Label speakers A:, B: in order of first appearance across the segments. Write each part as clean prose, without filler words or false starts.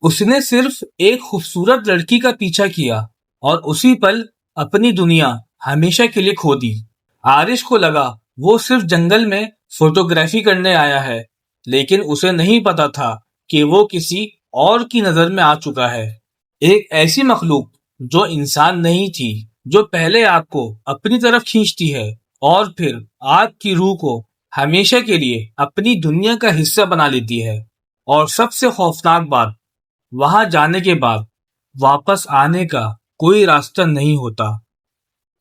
A: اس نے صرف ایک خوبصورت لڑکی کا پیچھا کیا اور اسی پل اپنی دنیا ہمیشہ کے لیے کھو دی۔ عارش کو لگا وہ صرف جنگل میں فوٹوگرافی کرنے آیا ہے، لیکن اسے نہیں پتا تھا کہ وہ کسی اور کی نظر میں آ چکا ہے۔ ایک ایسی مخلوق جو انسان نہیں تھی، جو پہلے آپ کو اپنی طرف کھینچتی ہے اور پھر آپ کی روح کو ہمیشہ کے لیے اپنی دنیا کا حصہ بنا لیتی ہے۔ اور سب سے خوفناک بات، وہاں جانے کے بعد واپس آنے کا کوئی راستہ نہیں ہوتا۔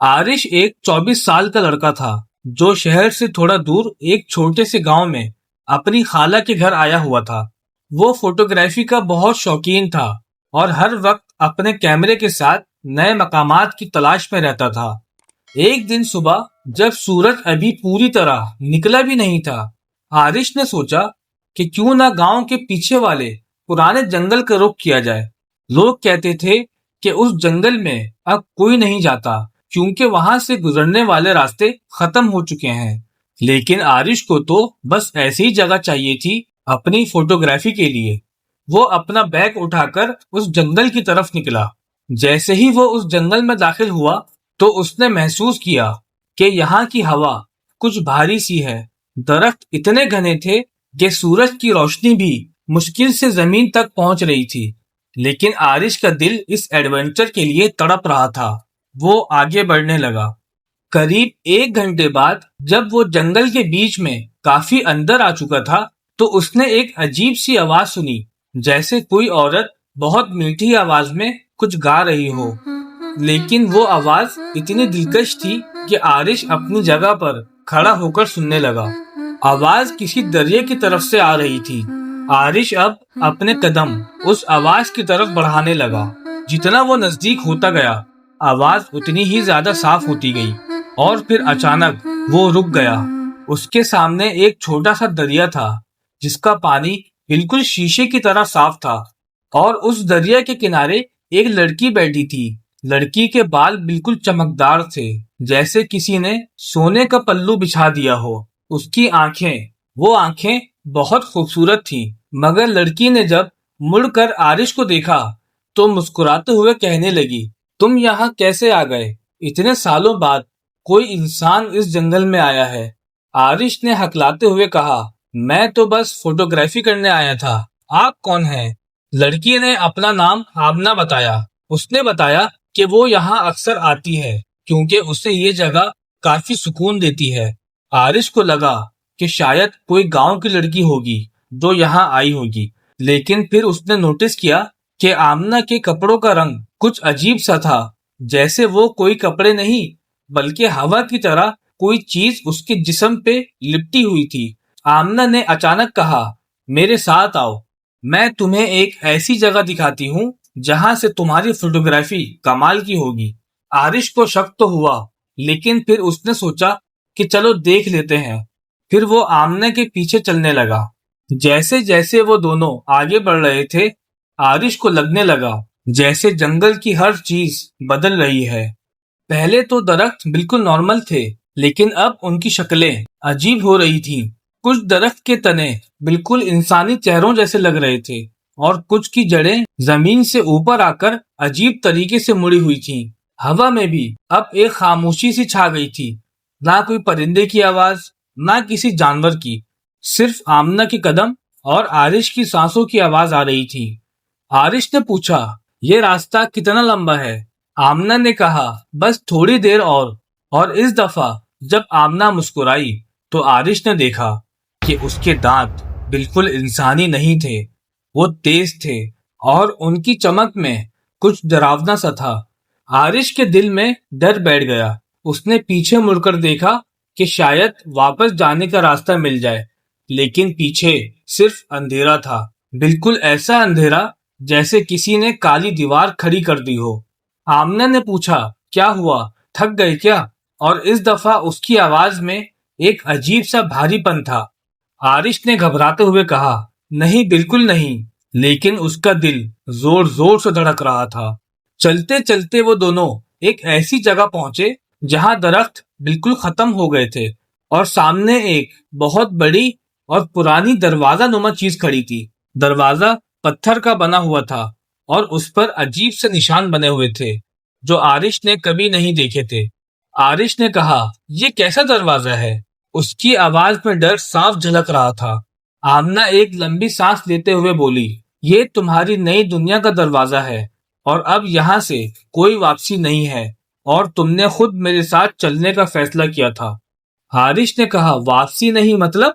A: عارش ایک 24 سال کا لڑکا تھا جو شہر سے تھوڑا دور ایک چھوٹے سے گاؤں میں اپنی خالہ کے گھر آیا ہوا تھا۔ وہ فوٹوگرافی کا بہت شوقین تھا اور ہر وقت اپنے کیمرے کے ساتھ نئے مقامات کی تلاش میں رہتا تھا۔ ایک دن صبح جب سورج ابھی پوری طرح نکلا بھی نہیں تھا، عارش نے سوچا کہ کیوں نہ گاؤں کے پیچھے والے پرانے جنگل کا رخ کیا جائے۔ لوگ کہتے تھے کہ اس جنگل میں اب کوئی نہیں جاتا کیونکہ وہاں سے گزرنے والے راستے ختم ہو چکے ہیں، لیکن عارش کو تو بس ایسی ہی جگہ چاہیے تھی اپنی فوٹوگرافی کے لیے۔ وہ اپنا بیگ اٹھا کر اس جنگل کی طرف نکلا۔ جیسے ہی وہ اس جنگل میں داخل ہوا تو اس نے محسوس کیا کہ یہاں کی ہوا کچھ بھاری سی ہے۔ درخت اتنے گھنے تھے کہ سورج کی روشنی بھی مشکل سے زمین تک پہنچ رہی تھی، لیکن عارش کا دل اس ایڈونچر کے لیے تڑپ رہا تھا۔ وہ آگے بڑھنے لگا۔ قریب 1 گھنٹے بعد جب وہ جنگل کے بیچ میں کافی اندر آ چکا تھا تو اس نے ایک عجیب سی آواز سنی، جیسے کوئی عورت بہت میٹھی آواز میں کچھ گا رہی ہو، لیکن وہ آواز اتنی دلکش تھی کہ عارش اپنی جگہ پر کھڑا ہو کر سننے لگا۔ آواز کسی دریا کی طرف سے آ رہی تھی۔ عارش اب اپنے قدم اس آواز کی طرف بڑھانے لگا۔ جتنا وہ نزدیک ہوتا گیا، آواز اتنی ہی زیادہ صاف ہوتی گئی اور پھر اچانک وہ رک گیا۔ اس کے سامنے ایک چھوٹا سا دریا تھا جس کا پانی بالکل شیشے کی طرح صاف تھا، اور اس دریا کے کنارے ایک لڑکی بیٹھی تھی۔ لڑکی کے بال بالکل چمکدار تھے، جیسے کسی نے سونے کا پلو بچھا دیا ہو۔ اس کی آنکھیں بہت خوبصورت تھیں، مگر لڑکی نے جب مڑ کر عارش کو دیکھا تو مسکراتے ہوئے کہنے لگی، تم یہاں کیسے آ گئے؟ اتنے سالوں بعد کوئی انسان اس جنگل میں آیا ہے۔ عارش نے ہکلاتے ہوئے کہا، میں تو بس فوٹوگرافی کرنے آیا تھا، آپ کون ہیں؟ لڑکی نے اپنا نام آمنہ بتایا۔ اس نے بتایا کہ وہ یہاں اکثر آتی ہے کیونکہ اسے یہ جگہ کافی سکون دیتی ہے۔ عارش کو لگا کہ شاید کوئی گاؤں کی لڑکی ہوگی جو یہاں آئی ہوگی، لیکن پھر اس نے نوٹس کیا کہ آمنہ کے کپڑوں کا رنگ کچھ عجیب سا تھا، جیسے وہ کوئی کپڑے نہیں بلکہ ہوا کی طرح کوئی چیز اس کے جسم پہ لپٹی ہوئی تھی۔ آمنہ نے اچانک کہا، میرے ساتھ آؤ، میں تمہیں ایک ایسی جگہ دکھاتی ہوں جہاں سے تمہاری فوٹوگرافی کمال کی ہوگی۔ عارش کو شک تو ہوا، لیکن پھر اس نے سوچا کہ چلو دیکھ لیتے ہیں۔ پھر وہ آمنہ کے پیچھے چلنے لگا۔ جیسے جیسے وہ دونوں آگے بڑھ رہے تھے، عارش کو لگنے لگا جیسے جنگل کی ہر چیز بدل رہی ہے۔ پہلے تو درخت بالکل نارمل تھے، لیکن اب ان کی شکلیں عجیب ہو رہی تھیں۔ کچھ درخت کے تنے بالکل انسانی چہروں جیسے لگ رہے تھے اور کچھ کی جڑیں زمین سے اوپر آ کر عجیب طریقے سے مڑی ہوئی تھیں۔ ہوا میں بھی اب ایک خاموشی سی چھا گئی تھی، نہ کوئی پرندے کی آواز، نہ کسی جانور کی، صرف آمنہ کے قدم اور عارش کی سانسوں کی آواز آ رہی تھی۔ عارش نے پوچھا، یہ راستہ کتنا لمبا ہے؟ آمنہ نے کہا، بس تھوڑی دیر اور اس دفعہ جب آمنہ مسکرائی تو عارش نے دیکھا کہ اس کے دانت بالکل انسانی نہیں تھے، وہ تیز تھے اور ان کی چمک میں کچھ ڈراونا سا تھا۔ عارش کے دل میں ڈر بیٹھ گیا۔ اس نے پیچھے مڑ کر دیکھا کہ شاید واپس جانے کا راستہ مل جائے، لیکن پیچھے صرف اندھیرا تھا، بالکل ایسا اندھیرا جیسے کسی نے کالی دیوار کھڑی کر دی ہو۔ آمنہ نے پوچھا، کیا ہوا، تھک گئے کیا؟ اور اس دفعہ اس کی آواز میں ایک عجیب سا بھاری پن تھا۔ عارش نے گھبراتے ہوئے کہا، نہیں، بالکل نہیں، لیکن اس کا دل زور زور سے دھڑک رہا تھا۔ چلتے چلتے وہ دونوں ایک ایسی جگہ پہنچے جہاں درخت بالکل ختم ہو گئے تھے اور سامنے ایک بہت بڑی اور پرانی دروازہ نما چیز کھڑی تھی۔ دروازہ पत्थर का बना हुआ था और उस पर अजीब से निशान बने हुए थे जो आरिश ने कभी नहीं देखे थे। आरिश ने कहा, ये कैसा दरवाजा है? उसकी आवाज में डर साफ झलक रहा था। आमना एक लंबी सांस लेते हुए बोली, ये तुम्हारी नई दुनिया का दरवाजा है और अब यहाँ से कोई वापसी नहीं है और तुमने खुद मेरे साथ चलने का फैसला किया था। आरिश ने कहा, वापसी नहीं मतलब?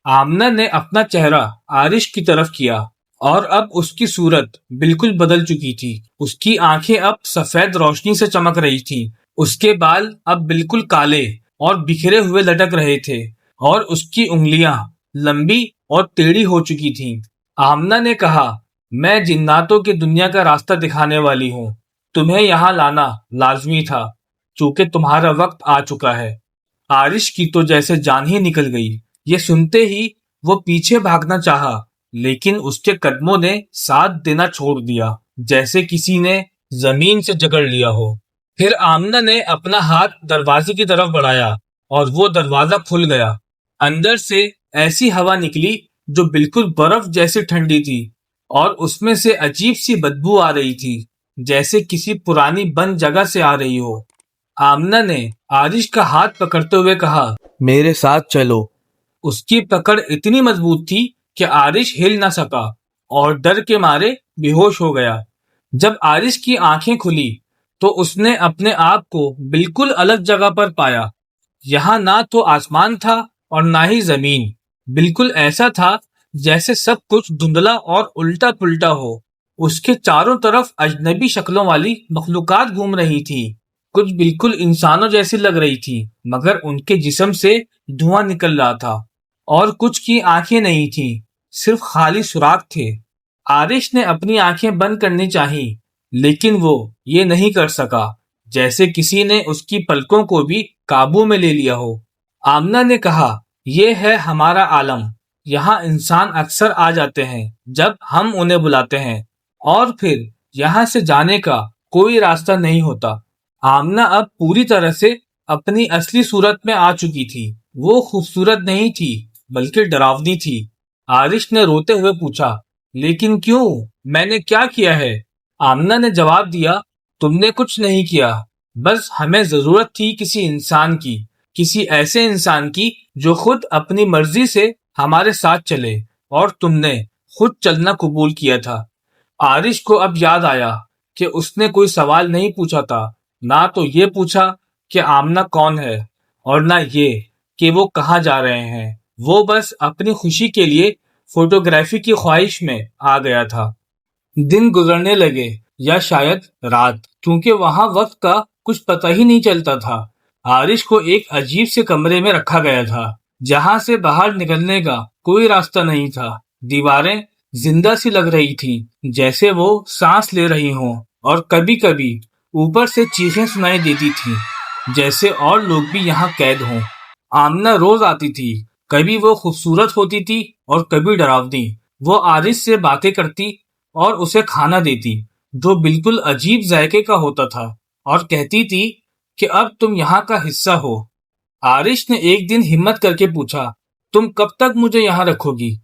A: आमना ने अपना चेहरा आरिश की तरफ किया और अब उसकी सूरत बिल्कुल बदल चुकी थी। उसकी आंखें अब सफेद रोशनी से चमक रही थी। उसके बाल अब बिल्कुल काले और बिखरे हुए लटक रहे थे और उसकी उंगलियां लंबी और टेढ़ी हो चुकी थीं। आमना ने कहा, मैं जिन्नातों की दुनिया का रास्ता दिखाने वाली हूँ। तुम्हें यहाँ लाना लाजमी था क्योंकि तुम्हारा वक्त आ चुका है। आरिश की तो जैसे जान ही निकल गई। ये सुनते ही वो पीछे भागना चाहा, लेकिन उसके कदमों ने साथ देना छोड़ दिया, जैसे किसी ने जमीन से जकड़ लिया हो। फिर आमना ने अपना हाथ दरवाजे की तरफ बढ़ाया और वो दरवाजा खुल गया। अंदर से ऐसी हवा निकली जो बिल्कुल बर्फ जैसी ठंडी थी और उसमें से अजीब सी बदबू आ रही थी, जैसे किसी पुरानी बंद जगह से आ रही हो। आमना ने आरिश का हाथ पकड़ते हुए कहा, मेरे साथ चलो। उसकी पकड़ इतनी मजबूत थी कि आरिश हिल न सका और डर के मारे बेहोश हो गया। जब आरिश की आंखें खुली तो उसने अपने आप को बिल्कुल अलग जगह पर पाया। यहाँ ना तो आसमान था और ना ही जमीन। बिल्कुल ऐसा था जैसे सब कुछ धुंधला और उल्टा पुल्टा हो। उसके चारों तरफ अजनबी शक्लों वाली मखलूकात घूम रही थी। कुछ बिल्कुल इंसानों जैसी लग रही थी, मगर उनके जिस्म से धुआं निकल रहा था और कुछ की आंखें नहीं थी, सिर्फ खाली सुराख थे। आरिश ने अपनी आंखें बंद करनी चाही, लेकिन वो ये नहीं कर सका, जैसे किसी ने उसकी पलकों को भी काबू में ले लिया हो। आमना ने कहा, ये है हमारा आलम। यहाँ इंसान अक्सर आ जाते हैं जब हम उन्हें बुलाते हैं और फिर यहाँ से जाने का कोई रास्ता नहीं होता। आमना अब पूरी तरह से अपनी असली सूरत में आ चुकी थी। वो खूबसूरत नहीं थी बल्कि डरावनी थी। आरिश ने रोते हुए पूछा, लेकिन क्यों? मैंने क्या किया है? आमना ने जवाब दिया, तुमने कुछ नहीं किया, बस हमें जरूरत थी किसी इंसान की, किसी ऐसे इंसान की जो खुद अपनी मर्जी से हमारे साथ चले, और तुमने खुद चलना कबूल किया था। आरिश को अब याद आया कि उसने कोई सवाल नहीं पूछा था, ना तो ये पूछा कि आमना कौन है और ना ये कि वो कहाँ जा रहे हैं। वो बस अपनी खुशी के लिए फोटोग्राफी की ख्वाहिश में आ गया था। दिन गुजरने लगे या शायद रात, क्योंकि वहां वक्त का कुछ पता ही नहीं चलता था। आरिश को एक अजीब से कमरे में रखा गया था जहां से बाहर निकलने का कोई रास्ता नहीं था। दीवारें जिंदा सी लग रही थी, जैसे वो सांस ले रही हों, और कभी कभी ऊपर से चीखें सुनाई देती थी, जैसे और लोग भी यहाँ कैद हों। आमना रोज आती थी, कभी वो खूबसूरत होती थी और कभी डरावनी। वो आरिश से बातें करती और उसे खाना देती जो बिल्कुल अजीब जायके का होता था, और कहती थी कि अब तुम यहाँ का हिस्सा हो। आरिश ने एक दिन हिम्मत करके पूछा, तुम कब तक मुझे यहाँ रखोगी?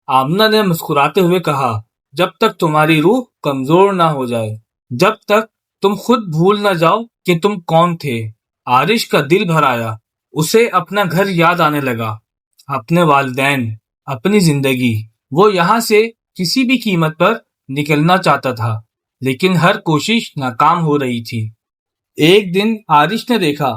A: आमना ने मुस्कुराते हुए कहा, जब तक तुम्हारी रूह कमजोर ना हो जाए, जब तक तुम खुद भूल ना जाओ कि तुम कौन थे। आरिश का दिल भर आया। उसे अपना घर याद आने लगा, अपने वालिदैन, अपनी जिंदगी। वो यहाँ से किसी भी कीमत पर निकलना चाहता था, लेकिन हर कोशिश नाकाम हो रही थी। एक दिन आरिश ने देखा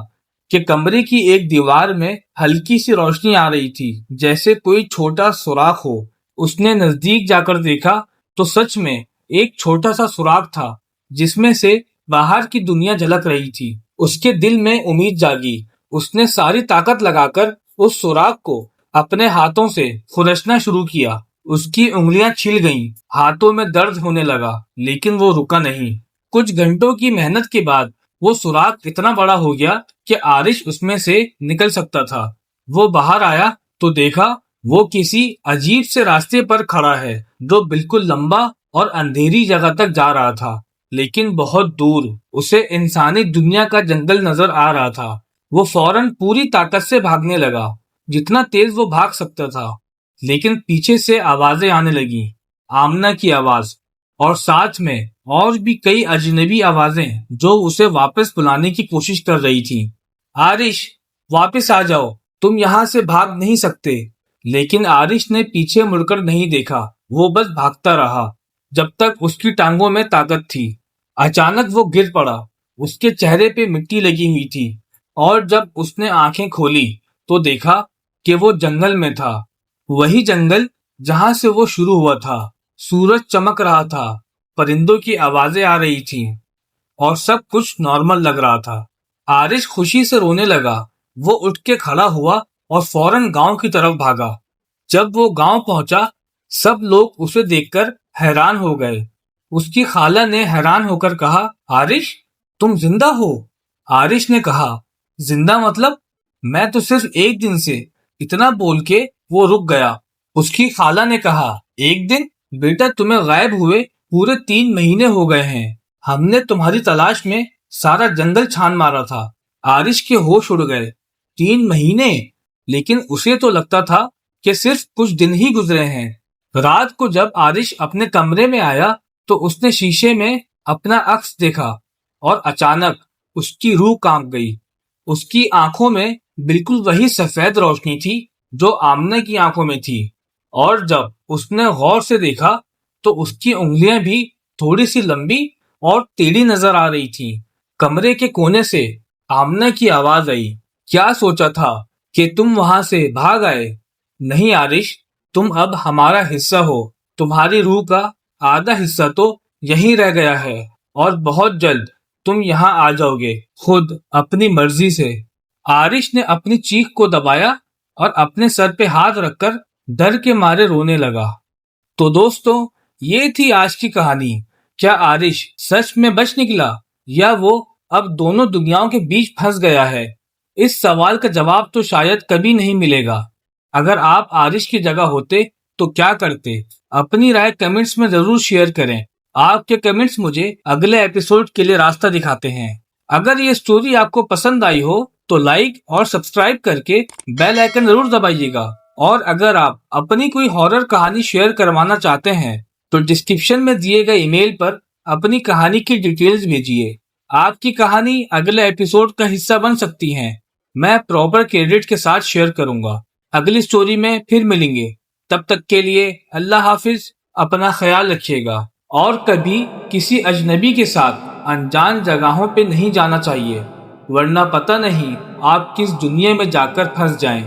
A: कि कमरे की एक दीवार में हल्की सी रोशनी आ रही थी, जैसे कोई छोटा सुराख हो। उसने नजदीक जाकर देखा तो सच में एक छोटा सा सुराख था जिसमें से बाहर की दुनिया झलक रही थी। उसके दिल में उम्मीद जागी। उसने सारी ताकत लगाकर उस सुराख को अपने हाथों से खुरचना शुरू किया। उसकी उंगलियां छिल गईं, हाथों में दर्द होने लगा, लेकिन वो रुका नहीं। कुछ घंटों की मेहनत के बाद वो सुराख इतना बड़ा हो गया कि आरिश उसमें से निकल सकता था। वो बाहर आया तो देखा वो किसी अजीब से रास्ते पर खड़ा है जो बिल्कुल लंबा और अंधेरी जगह तक जा रहा था, लेकिन बहुत दूर उसे इंसानी दुनिया का जंगल नजर आ रहा था। वो फौरन पूरी ताकत से भागने लगा, जितना तेज वो भाग सकता था, लेकिन पीछे से आवाजें आने लगी। आमना की आवाज और साथ में और भी कई अजनबी आवाजें जो उसे वापस बुलाने की कोशिश कर रही थी। आरिश, वापस आ जाओ, तुम यहाँ से भाग नहीं सकते। लेकिन आरिश ने पीछे मुड़कर नहीं देखा, वो बस भागता रहा जब तक उसकी टांगों में ताकत थी। अचानक वो गिर पड़ा, उसके चेहरे पे मिट्टी लगी हुई थी और जब उसने आंखें खोली तो देखा कि वो जंगल में था, वही जंगल जहां से वो शुरू हुआ था। सूरज चमक रहा था, परिंदों की आवाजें आ रही थी और सब कुछ नॉर्मल लग रहा था। आरिश खुशी से रोने लगा। वो उठ के खड़ा हुआ और फौरन गांव की तरफ भागा। जब वो गांव पहुंचा, सब लोग उसे देखकर हैरान हो गए। उसकी खाला ने हैरान होकर कहा, आरिश, तुम जिंदा हो? आरिश ने कहा, जिंदा मतलब? मैं तो सिर्फ एक दिन से। इतना बोल के वो रुक गया। उसकी खाला ने कहा, एक दिन? बेटा, तुम्हें गायब हुए पूरे 3 महीने हो गए हैं। हमने तुम्हारी तलाश में सारा जंगल छान मारा था। आरिश के होश उड़ गए। 3 महीने? लेकिन उसे तो लगता था कि सिर्फ कुछ दिन ही गुजरे हैं। रात को जब आरिश अपने कमरे में आया तो उसने शीशे में अपना अक्स देखा और अचानक उसकी रूह कांप गई। उसकी आंखों में बिल्कुल वही सफेद रोशनी थी जो आमना की आंखों में थी, और जब उसने गौर से देखा तो उसकी उंगलियां भी थोड़ी सी लंबी और टेढ़ी नजर आ रही थी। कमरे के कोने से आमना की आवाज आई, क्या सोचा था कि तुम वहां से भाग आए? नहीं आरिश, तुम अब हमारा हिस्सा हो। तुम्हारी रूह का आधा हिस्सा तो यहीं रह गया है और बहुत जल्द तुम यहाँ आ जाओगे, खुद अपनी मर्जी से। आरिश ने अपनी चीख को दबाया और अपने सर पे हाथ रखकर डर के मारे रोने लगा। तो दोस्तों, ये थी आज की कहानी। क्या आरिश सच में बच निकला या वो अब दोनों दुनियाओं के बीच फंस गया है? इस सवाल का जवाब तो शायद कभी नहीं मिलेगा। अगर आप आरिश की जगह होते तो क्या करते? अपनी राय कमेंट्स में जरूर शेयर करें। आपके कमेंट्स मुझे अगले एपिसोड के लिए रास्ता दिखाते हैं। अगर ये स्टोरी आपको पसंद आई हो तो लाइक और सब्सक्राइब करके बेल आइकन जरूर दबाइएगा। और अगर आप अपनी कोई हॉरर कहानी शेयर करवाना चाहते हैं तो डिस्क्रिप्शन में दिए गए ईमेल पर अपनी कहानी की डिटेल्स भेजिए। आपकी कहानी अगले एपिसोड का हिस्सा बन सकती है। मैं प्रॉपर क्रेडिट के साथ शेयर करूंगा। अगली स्टोरी में फिर मिलेंगे। तब तक के लिए अल्लाह हाफिज, अपना ख्याल रखिएगा और कभी किसी अजनबी के साथ अनजान जगहों पे नहीं जाना चाहिए, वरना पता नहीं आप किस दुनिया में जाकर फंस जाएं।